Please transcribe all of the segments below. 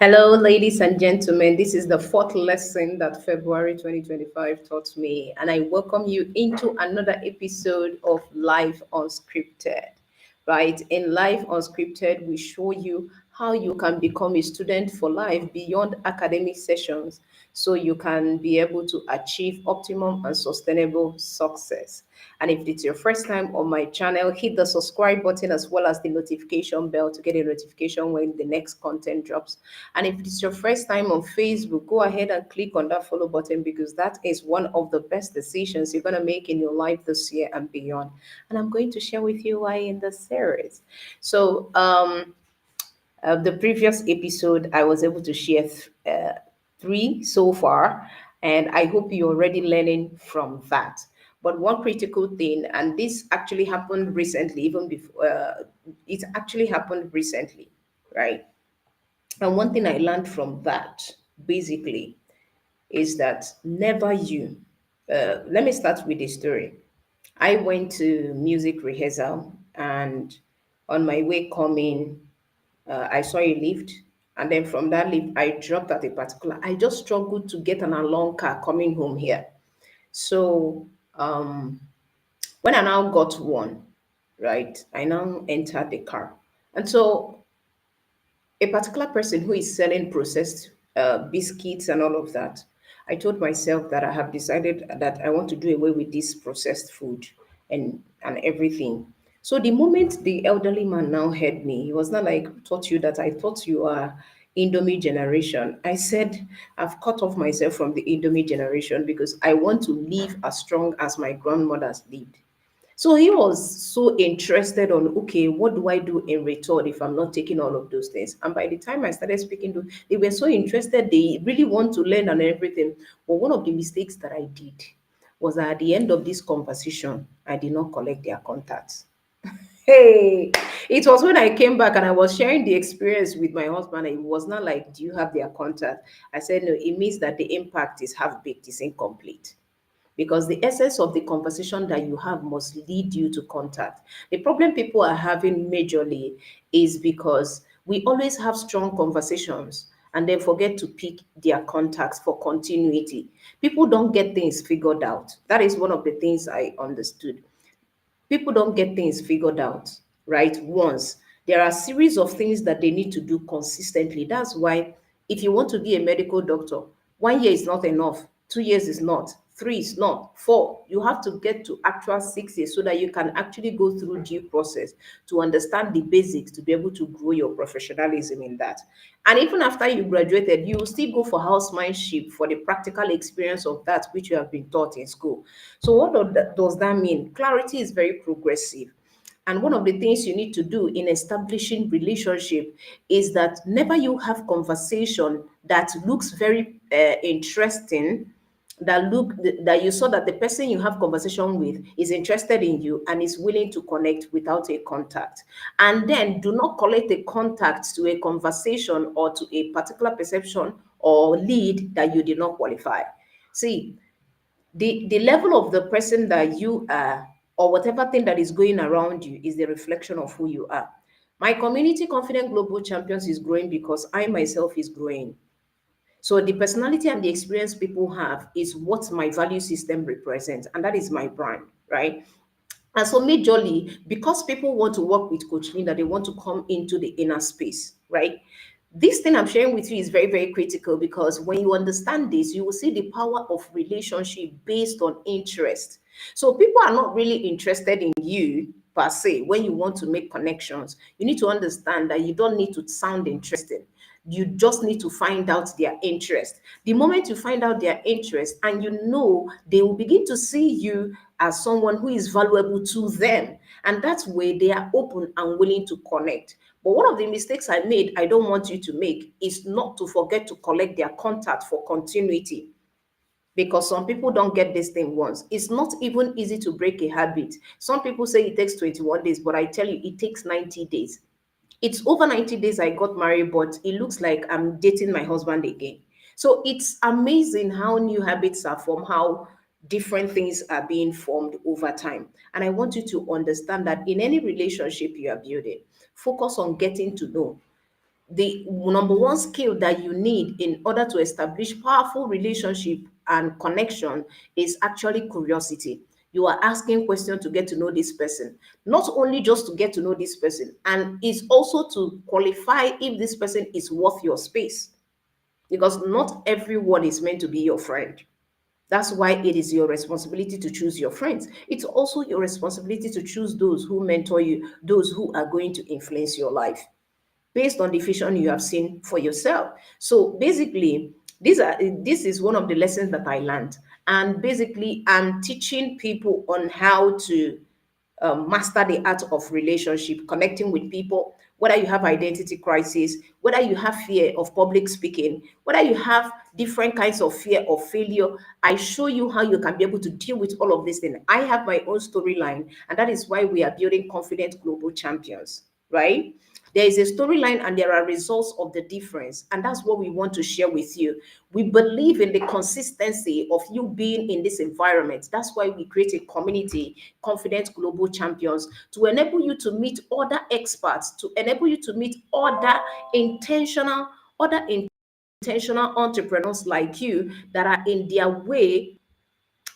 Hello, ladies and gentlemen. This is the fourth lesson that February 2025 taught me, and I welcome you into another episode of Life Unscripted. Right? In Life Unscripted, we show you how you can become a student for life beyond academic sessions so you can be able to achieve optimum and sustainable success. And if it's your first time on my channel, hit the subscribe button as well as the notification bell to get a notification when the next content drops. And if it's your first time on Facebook, go ahead and click on that follow button because that is one of the best decisions you're going to make in your life this year and beyond. And I'm going to share with you why in this series. The previous episode, I was able to share three so far, and I hope you're already learning from that. But one critical thing, and this actually happened recently, even before it actually happened recently, right? And one thing I learned from that basically is that never you. Let me start with a story. I went to music rehearsal, and on my way coming, I saw a lift, and then from that lift, I dropped at a particular. I just struggled to get an along car coming home here. So when I now got one, right, I now entered the car, and so a particular person who is selling processed biscuits and all of that, I told myself that I have decided that I want to do away with this processed food and everything. So the moment the elderly man now heard me, he was not like, taught you that I thought you are Indomie generation. I said, I've cut off myself from the Indomie generation because I want to live as strong as my grandmothers lived. So he was so interested on, okay, what do I do in return if I'm not taking all of those things? And by the time I started speaking to, they were so interested, they really want to learn and everything. But one of the mistakes that I did was that at the end of this conversation, I did not collect their contacts. Hey, it was when I came back and I was sharing the experience with my husband. It was not like, do you have their contact? I said, no, it means that the impact is half baked, it's incomplete because the essence of the conversation that you have must lead you to contact. The problem people are having majorly is because we always have strong conversations and then forget to pick their contacts for continuity. People don't get things figured out. That is one of the things I understood. People don't get things figured out, right? Once there are a series of things that they need to do consistently. That's why if you want to be a medical doctor, 1 year is not enough, 2 years is not, three is not, four. You have to get to actual 6 years so that you can actually go through due process to understand the basics to be able to grow your professionalism in that. And even after you graduated, you will still go for housemanship for the practical experience of that which you have been taught in school. So what does that mean? Clarity is very progressive. And one of the things you need to do in establishing relationship is that never you have conversation that looks very interesting, that you saw that the person you have conversation with is interested in you and is willing to connect without a contact. And then do not collect a contact to a conversation or to a particular perception or lead that you did not qualify. See, the level of the person that you are or whatever thing that is going around you is the reflection of who you are. My community confident global champions is growing because I myself is growing. So the personality and the experience people have is what my value system represents, and that is my brand, right? And so majorly, because people want to work with Coach Linda, they want to come into the inner space, right? This thing I'm sharing with you is very, very critical because when you understand this, you will see the power of relationship based on interest. So people are not really interested in you per se when you want to make connections. You need to understand that you don't need to sound interesting. You just need to find out their interest. The moment you find out their interest and you know, they will begin to see you as someone who is valuable to them. And that's where they are open and willing to connect. But one of the mistakes I made, I don't want you to make, is not to forget to collect their contact for continuity. Because some people don't get this thing once. It's not even easy to break a habit. Some people say it takes 21 days, but I tell you, it takes 90 days. It's over 90 days I got married, but it looks like I'm dating my husband again. So it's amazing how new habits are formed, how different things are being formed over time. And I want you to understand that in any relationship you are building, focus on getting to know. the number one skill that you need in order to establish powerful relationship and connection is actually curiosity. You are asking questions to get to know this person, not only just to get to know this person, and it's also to qualify if this person is worth your space, because not everyone is meant to be your friend. That's why it is your responsibility to choose your friends. It's also your responsibility to choose those who mentor you, those who are going to influence your life based on the vision you have seen for yourself. So basically, this is one of the lessons that I learned. And basically, I'm teaching people on how to master the art of relationship, connecting with people, whether you have identity crisis, whether you have fear of public speaking, whether you have different kinds of fear of failure. I show you how you can be able to deal with all of these things. I have my own storyline, and that is why we are building confident global champions, right? There is a storyline and there are results of the difference. And that's what we want to share with you. We believe in the consistency of you being in this environment. That's why we create a community, Confident Global Champions, to enable you to meet other experts, to enable you to meet intentional, other intentional entrepreneurs like you that are in their way,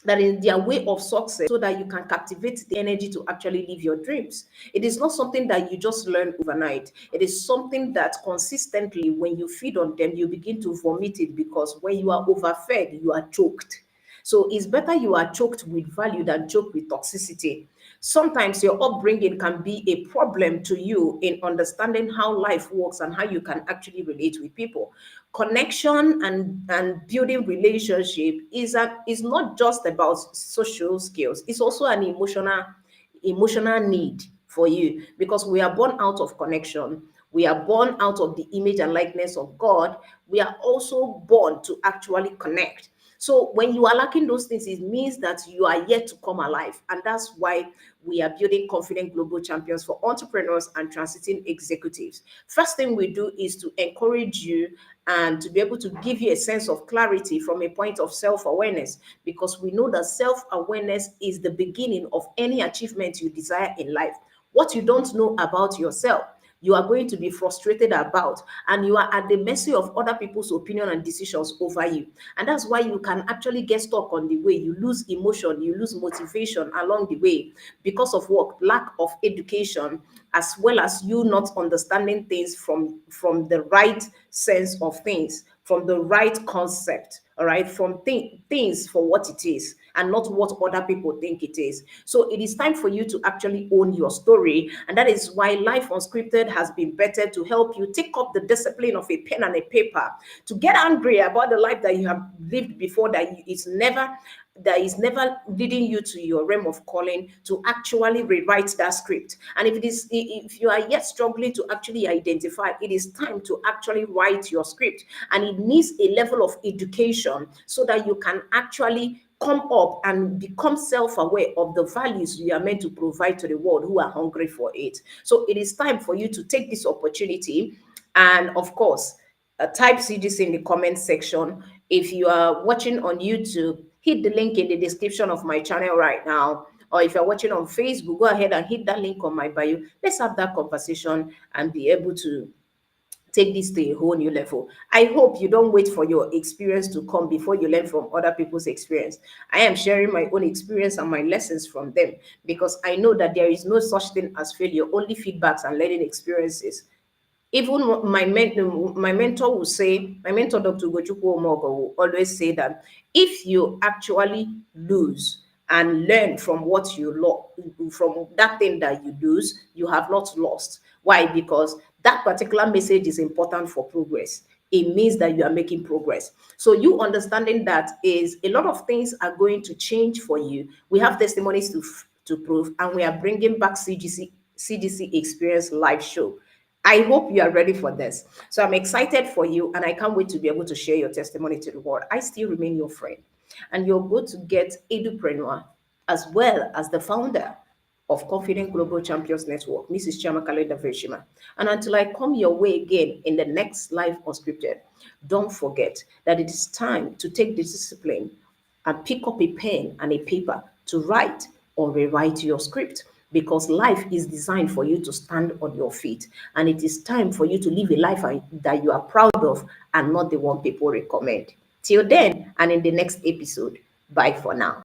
that is their way of success, so that you can captivate the energy to actually live your dreams. It is not something that you just learn overnight. It is something that consistently, when you feed on them, you begin to vomit it, because when you are overfed, you are choked. So it's better you are choked with value than choked with toxicity. Sometimes your upbringing can be a problem to you in understanding how life works and how you can actually relate with people. Connection and building relationship is not just about social skills. It's also an emotional need for you, because we are born out of connection. We are born out of the image and likeness of God. We are also born to actually connect. So when you are lacking those things, it means that you are yet to come alive. And that's why we are building confident global champions for entrepreneurs and transiting executives. First thing we do is to encourage you and to be able to give you a sense of clarity from a point of self-awareness, because we know that self-awareness is the beginning of any achievement you desire in life. What you don't know about yourself, you are going to be frustrated about, and you are at the mercy of other people's opinion and decisions over you. And that's why you can actually get stuck on the way. You lose emotion, you lose motivation along the way, because of what? Lack of education, as well as you not understanding things from the right sense of things, from the right concept, all right, from things for what it is and not what other people think it is. So it is time for you to actually own your story. And that is why Life Unscripted has been better to help you take up the discipline of a pen and a paper, to get angry about the life that you have lived before, that is never leading you to your realm of calling, to actually rewrite that script. And if you are yet struggling to actually identify, it is time to actually write your script. And it needs a level of education so that you can actually come up and become self-aware of the values you are meant to provide to the world who are hungry for it. So it is time for you to take this opportunity. And of course, type CGC in the comment section. If you are watching on YouTube, hit the link in the description of my channel right now. Or if you're watching on Facebook, go ahead and hit that link on my bio. Let's have that conversation and be able to take this to a whole new level. I hope you don't wait for your experience to come before you learn from other people's experience. I am sharing my own experience and my lessons from them, because I know that there is no such thing as failure, only feedbacks and learning experiences. Even my mentor will say, my mentor, Dr. 𝗀𝗙𝗃𝗧𝗏, will always say that if you actually lose and learn from what you lost, from that thing that you lose, you have not lost. Why? Because that particular message is important for progress. It means that you are making progress. So you understanding that is a lot of things are going to change for you. We have testimonies to prove, and we are bringing back CGC Experience live show. I hope you are ready for this. So I'm excited for you, and I can't wait to be able to share your testimony to the world. I still remain your friend, and you're going to get Edupreneur, as well as the founder of Confident Global Champions Network, Mrs. 𝗟𝗏𝗦𝗃𝗧𝗏. And until I come your way again in the next Life Unscripted, don't forget that it is time to take the discipline and pick up a pen and a paper to write or rewrite your script. because life is designed for you to stand on your feet, and it is time for you to live a life that you are proud of and not the one people recommend. Till then, and in the next episode, bye for now.